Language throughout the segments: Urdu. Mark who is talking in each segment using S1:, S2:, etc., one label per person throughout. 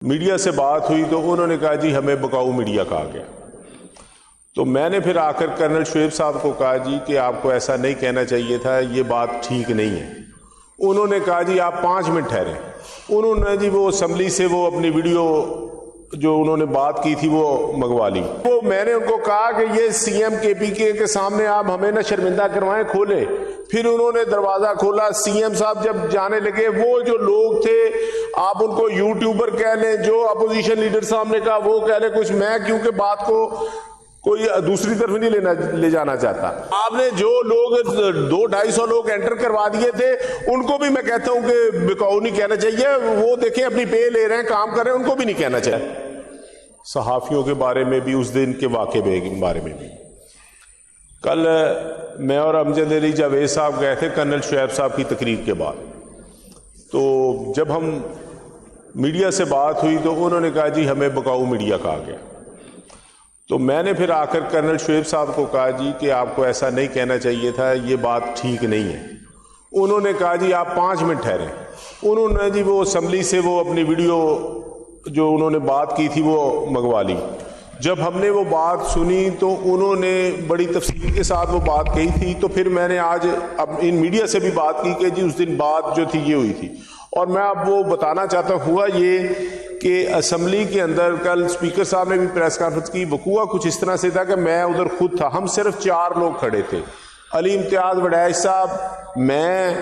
S1: میڈیا سے بات ہوئی تو انہوں نے کہا جی ہمیں بکاؤ میڈیا کہا گیا. تو میں نے پھر آ کر کرنل شعیب صاحب کو کہا جی کہ آپ کو ایسا نہیں کہنا چاہیے تھا، یہ بات ٹھیک نہیں ہے. انہوں نے کہا جی آپ 5 منٹ ٹھہریں. انہوں نے جی وہ اسمبلی سے وہ اپنی ویڈیو جو انہوں نے بات کی تھی وہ منگوا لی. وہ میں نے ان کو کہا کہ یہ سی ایم کے پی کے سامنے آپ ہمیں نہ شرمندہ کروائیں، کھولے. پھر انہوں نے دروازہ کھولا. سی ایم صاحب جب جانے لگے، وہ جو لوگ تھے آپ ان کو یوٹیوبر کہہ لیں، جو اپوزیشن لیڈر صاحب نے کہا وہ کہہ لیں کچھ، میں کیونکہ بات کو کوئی دوسری طرف نہیں لے جانا چاہتا. آپ نے جو لوگ 200-250 لوگ انٹر کروا دیے تھے ان کو بھی میں کہتا ہوں کہ بکاؤ نہیں کہنا چاہیے. وہ دیکھیں اپنی پے لے رہے ہیں، کام کر رہے ہیں، ان کو بھی نہیں کہنا چاہیے. صحافیوں کے بارے میں بھی، اس دن کے واقعے کے بارے میں بھی. کل میں اور امجد علی جاوید صاحب گئے تھے کرنل شعیب صاحب کی تقریر کے بعد. تو جب ہم میڈیا سے بات ہوئی تو انہوں نے کہا جی ہمیں بکاؤ میڈیا کہا گیا. تو میں نے پھر آ کر کرنل شعیب صاحب کو کہا جی کہ آپ کو ایسا نہیں کہنا چاہیے تھا، یہ بات ٹھیک نہیں ہے. انہوں نے کہا جی آپ 5 منٹ ٹھہریں. انہوں نے جی وہ اسمبلی سے وہ اپنی ویڈیو جو انہوں نے بات کی تھی وہ منگوا لی. جب ہم نے وہ بات سنی تو انہوں نے بڑی تفصیل کے ساتھ وہ بات کہی تھی. تو پھر میں نے آج اب ان میڈیا سے بھی بات کی کہ جی اس دن بات جو تھی یہ ہوئی تھی. اور میں اب وہ بتانا چاہتا ہوا یہ کہ اسمبلی کے اندر کل اسپیکر صاحب نے بھی پریس کانفرنس کی. وقوع کچھ اس طرح سے تھا کہ میں ادھر خود تھا، ہم صرف 4 لوگ کھڑے تھے. علی امتیاز وڈیچ صاحب، میں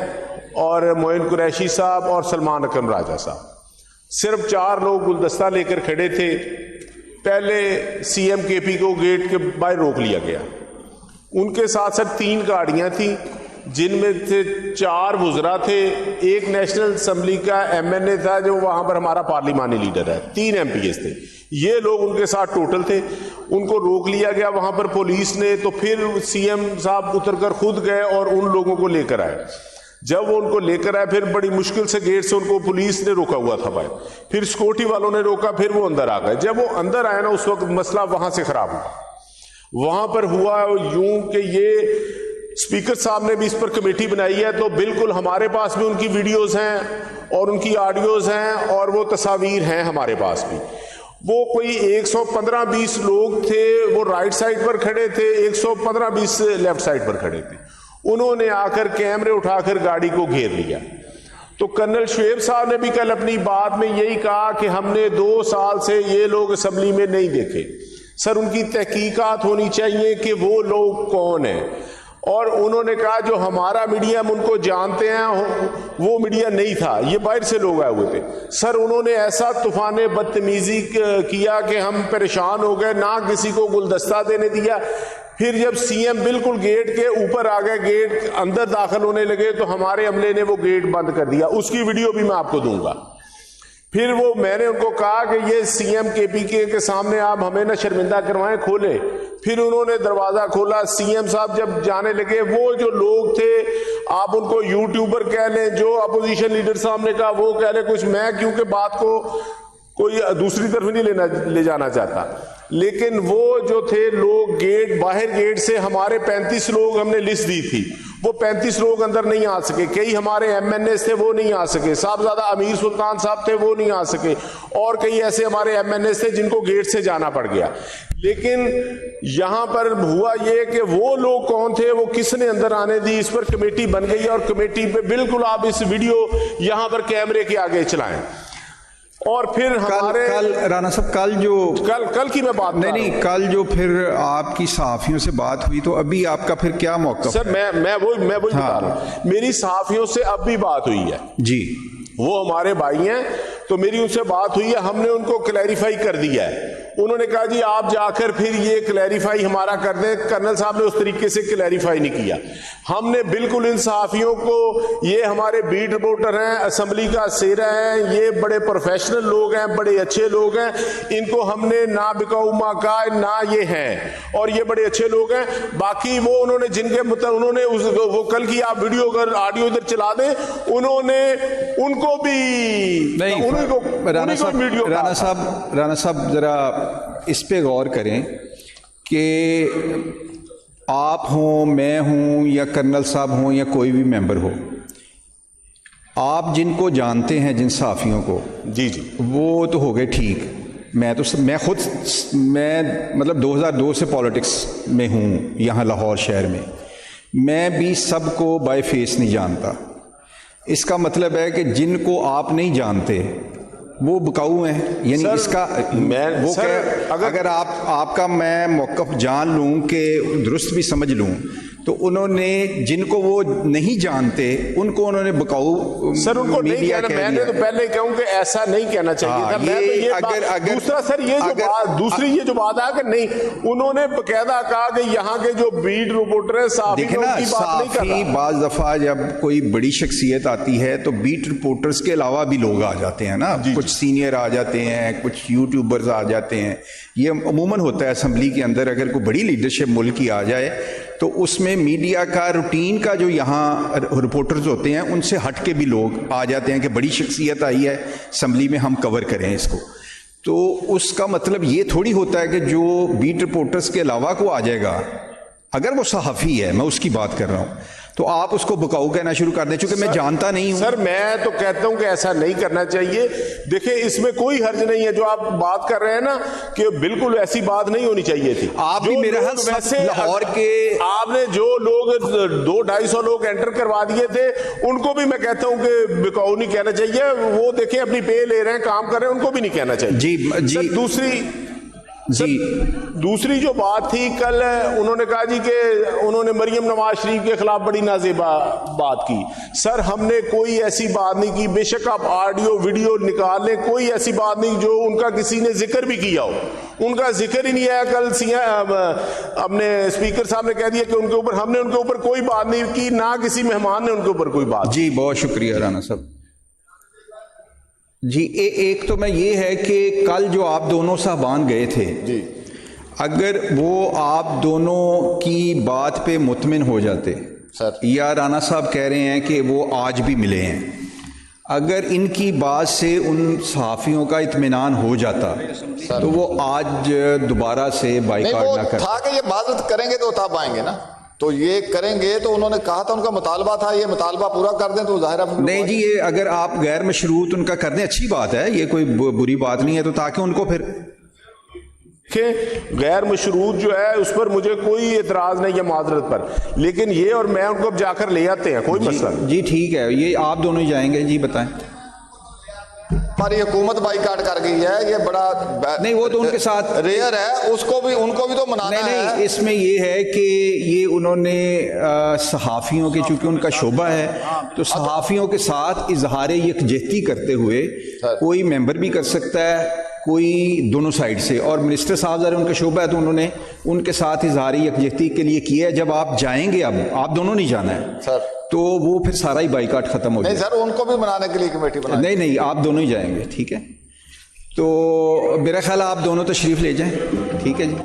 S1: اور معین قریشی صاحب اور سلمان اکرم راجہ صاحب، صرف 4 لوگ گلدستہ لے کر کھڑے تھے. پہلے سی ایم کے پی کو گیٹ کے باہر روک لیا گیا. ان کے ساتھ ساتھ 3 گاڑیاں تھیں جن میں سے 4 وزراء تھے، ایک نیشنل اسمبلی کا ایم این اے تھا جو وہاں پر ہمارا پارلیمانی لیڈر ہے، 3 ایم پی ایس تھے. یہ لوگ ان کے ساتھ ٹوٹل تھے. ان کو روک لیا گیا وہاں پر پولیس نے. تو پھر سی ایم صاحب اتر کر خود گئے اور ان لوگوں کو لے کر آئے. جب وہ ان کو لے کر آئے پھر بڑی مشکل سے گیٹ سے ان کو پولیس نے روکا ہوا تھا بھائی، پھر سیکورٹی والوں نے روکا، پھر وہ اندر آ گئے. جب وہ اندر آئے نا اس وقت مسئلہ وہاں سے خراب ہوا. وہاں پر ہوا یوں کہ یہ اسپیکر صاحب نے بھی اس پر کمیٹی بنائی ہے، تو بالکل ہمارے پاس بھی ان کی ویڈیوز ہیں اور ان کی آڈیوز ہیں اور وہ تصاویر ہیں ہمارے پاس بھی. وہ کوئی 115-120 لوگ تھے، وہ رائٹ سائڈ پر کھڑے تھے، 115-120 لیفٹ سائڈ پر کھڑے تھے. انہوں نے آ کر کیمرے اٹھا کر گاڑی کو گھیر لیا. تو کرنل شعیب صاحب نے بھی کل اپنی بات میں یہی کہا کہ ہم نے 2 سال سے یہ لوگ اسمبلی میں نہیں دیکھے. سر ان کی تحقیقات ہونی چاہیے کہ وہ لوگ کون ہیں. اور انہوں نے کہا جو ہمارا میڈیا ہم ان کو جانتے ہیں وہ میڈیا نہیں تھا، یہ باہر سے لوگ آئے ہوئے تھے. سر انہوں نے ایسا طوفان بدتمیزی کیا کہ ہم پریشان ہو گئے، نہ کسی کو گلدستہ دینے دیا. پھر جب سی ایم بالکل گیٹ کے اوپر آ گئے، گیٹ اندر داخل ہونے لگے تو ہمارے عملے نے وہ گیٹ بند کر دیا. اس کی ویڈیو بھی میں آپ کو دوں گا. پھر وہ میں نے ان کو کہا کہ یہ سی ایم کے پی کے سامنے آپ ہمیں نہ شرمندہ کروائیں، کھولے. پھر انہوں نے دروازہ کھولا. سی ایم صاحب جب جانے لگے، وہ جو لوگ تھے آپ ان کو یوٹیوبر کہہ لیں، جو اپوزیشن لیڈر صاحب نے کہا وہ کہہ لیں کچھ، میں کیونکہ بات کو کوئی دوسری طرف نہیں لے جانا چاہتا. لیکن وہ جو تھے لوگ گیٹ باہر گیٹ سے ہمارے 35 لوگ ہم نے لسٹ دی تھی، وہ 35 لوگ اندر نہیں آ سکے. کئی ہمارے ایم این اے تھے وہ نہیں آ سکے، صاحبزادہ امیر سلطان صاحب تھے وہ نہیں آ سکے، اور کئی ایسے ہمارے ایم این اے تھے جن کو گیٹ سے جانا پڑ گیا. لیکن یہاں پر ہوا یہ کہ وہ لوگ کون تھے، وہ کس نے اندر آنے دی، اس پر کمیٹی بن گئی. اور کمیٹی پہ بالکل آپ اس ویڈیو یہاں پر کیمرے کے آگے چلائیں. اور پھر ہمارے
S2: کل رانا صاحب
S1: کل کی میں بات
S2: نہیں کل جو پھر آپ کی صحافیوں سے بات ہوئی تو ابھی آپ کا پھر کیا موقف؟
S1: سر میں وہی بتا رہا ہوں، میری صحافیوں سے اب بھی بات ہوئی ہے
S2: جی.
S1: وہ ہمارے بھائی ہیں تو میری ان سے بات ہوئی ہے. ہم نے ان کو کلیریفائی کر دیا ہے. انہوں نے کہا جی آپ جا کر پھر یہ کلیریفائی ہمارا کر دیں. کرنل صاحب نے اس طریقے سے کلیریفائی نہیں کیا. ہم نے بالکل ان صحافیوں کو، یہ ہمارے بیٹ رپورٹر ہیں، اسمبلی کا سیرا ہیں، یہ بڑے پروفیشنل لوگ ہیں، بڑے اچھے لوگ ہیں. ان کو ہم نے نہ بکاؤ ماں کہا، نہ یہ ہیں، اور یہ بڑے اچھے لوگ ہیں. باقی وہ انہوں نے جن کے انہوں نے وہ کل کی آپ ویڈیو اگر آڈیو ادھر چلا دیں، انہوں نے ان کو بھی
S2: نہیں. رانا صاحب ذرا اس پہ غور کریں کہ آپ ہوں، میں ہوں، یا کرنل صاحب ہوں، یا کوئی بھی ممبر ہو، آپ جن کو جانتے ہیں جن صحافیوں کو
S1: جی جی
S2: وہ تو ہو گئے ٹھیک. میں مطلب 2002 سے پالیٹکس میں ہوں یہاں لاہور شہر میں. میں بھی سب کو بائی فیس نہیں جانتا. اس کا مطلب ہے کہ جن کو آپ نہیں جانتے وہ بکاؤ ہیں. یعنی
S1: سر
S2: اس کا وہ اگر آپ کا میں موقف جان لوں کہ درست بھی سمجھ لوں تو انہوں نے جن کو وہ نہیں جانتے ان کو انہوں نے بکاؤ
S1: سر ان کو نہیں کہنا. میں نے تو پہلے کہوں کہ ایسا نہیں کہنا چاہیے تھا. میں تو یہ دوسرا سر دوسری یہ جو بات ہے کہ نہیں انہوں نے باقاعدہ کہا کہ یہاں کے جو بیٹ رپورٹر ہیں
S2: صحافی بعض دفعہ جب کوئی بڑی شخصیت آتی ہے تو بیٹ رپورٹرز کے علاوہ بھی لوگ آ جاتے ہیں نا. کچھ سینئر آ جاتے ہیں, کچھ یوٹیوبرز آ جاتے ہیں. یہ عموماً ہوتا ہے اسمبلی کے اندر. اگر کوئی بڑی لیڈرشپ ملک کی آ جائے تو اس میں میڈیا کا روٹین کا جو یہاں رپورٹرز ہوتے ہیں ان سے ہٹ کے بھی لوگ آ جاتے ہیں کہ بڑی شخصیت آئی ہے اسمبلی میں, ہم کور کریں اس کو. تو اس کا مطلب یہ تھوڑی ہوتا ہے کہ جو بیٹ رپورٹرز کے علاوہ کو آ جائے گا, اگر وہ صحافی ہے, میں اس کی بات کر رہا ہوں, تو آپ اس کو بکاؤ کہنا شروع کر دیں. چونکہ میں جانتا نہیں ہوں.
S1: سر میں تو کہتا ہوں کہ ایسا نہیں کرنا چاہیے. دیکھیں اس میں کوئی حرج نہیں ہے جو آپ بات کر رہے ہیں نا, کہ بالکل ایسی بات نہیں ہونی چاہیے تھی.
S2: آپ بھی میرا
S1: ویسے
S2: لاہور کے
S1: آپ نے جو لوگ 200-250 لوگ انٹر کروا دیے تھے ان کو بھی میں کہتا ہوں کہ بکاؤ نہیں کہنا چاہیے. وہ دیکھیں اپنی پے لے رہے ہیں, کام کر رہے ہیں, ان کو بھی نہیں کہنا چاہیے.
S2: جی
S1: دوسری جو بات تھی کل, انہوں نے کہا جی کہ انہوں نے مریم نواز شریف کے خلاف بڑی نازیبا بات کی. سر ہم نے کوئی ایسی بات نہیں کی. بے شک آپ آڈیو ویڈیو نکال لیں, کوئی ایسی بات نہیں جو ان کا کسی نے ذکر بھی کیا ہو. ان کا ذکر ہی نہیں آیا. کل اپنے اسپیکر صاحب نے کہہ دیا کہ ان کے اوپر ہم نے ان کے اوپر کوئی بات نہیں کی, نہ کسی مہمان نے ان کے اوپر کوئی بات.
S2: جی بہت شکریہ رانا صاحب. جی ایک تو میں یہ ہے کہ کل جو آپ دونوں صاحبان گئے تھے,
S1: جی
S2: اگر وہ آپ دونوں کی بات پہ مطمئن ہو جاتے
S3: سر,
S2: یا رانا صاحب کہہ رہے ہیں کہ وہ آج بھی ملے ہیں, اگر ان کی بات سے ان صحافیوں کا اطمینان ہو جاتا تو وہ آج دوبارہ سے بائیکاٹ نہ کرتے.
S3: تھا کہ یہ معذرت کریں گے تو تب آئیں گے نا, تو یہ کریں گے. تو انہوں نے کہا تھا ان کا مطالبہ تھا, یہ مطالبہ پورا کر دیں تو ظاہر ہے.
S2: نہیں جی, یہ اگر آپ غیر مشروط ان کا کر دیں اچھی بات ہے, یہ کوئی بری بات نہیں ہے. تو تاکہ ان کو پھر
S1: کہ غیر مشروط جو ہے اس پر مجھے کوئی اعتراض نہیں ہے معذرت پر, لیکن یہ اور میں ان کو جا کر لے آتے ہیں, کوئی مسئلہ نہیں.
S2: جی ٹھیک ہے, یہ آپ دونوں ہی جائیں گے. جی بتائیں.
S3: ہماری حکومت بائی کاٹ کر گئی ہے, یہ بڑا
S2: نہیں, وہ تو ان کے ساتھ
S3: ریئر ہے, اس کو بھی ان کو بھی تو منانا ہے.
S2: نہیں, اس میں یہ ہے کہ یہ انہوں نے صحافیوں کے, چونکہ ان کا شعبہ ہے, تو صحافیوں کے ساتھ اظہار یکجہتی کرتے ہوئے کوئی ممبر بھی کر سکتا ہے, کوئی دونوں سائڈ سے. اور منسٹر صاحب ذرا ان کا شعبہ ہے تو انہوں نے ان کے ساتھ اظہار یکجہتی کے لیے کیا ہے. جب آپ جائیں گے, اب آپ دونوں نہیں جانا ہے
S3: سر,
S2: تو وہ پھر سارا ہی بائیکاٹ ختم ہو جائے.
S3: نہیں سر, ان کو بھی منانے کے لیے کمیٹی بنا.
S2: نہیں, آپ دونوں ہی جائیں گے. ٹھیک ہے, تو میرا خیال ہے آپ دونوں تشریف لے جائیں. ٹھیک ہے جی.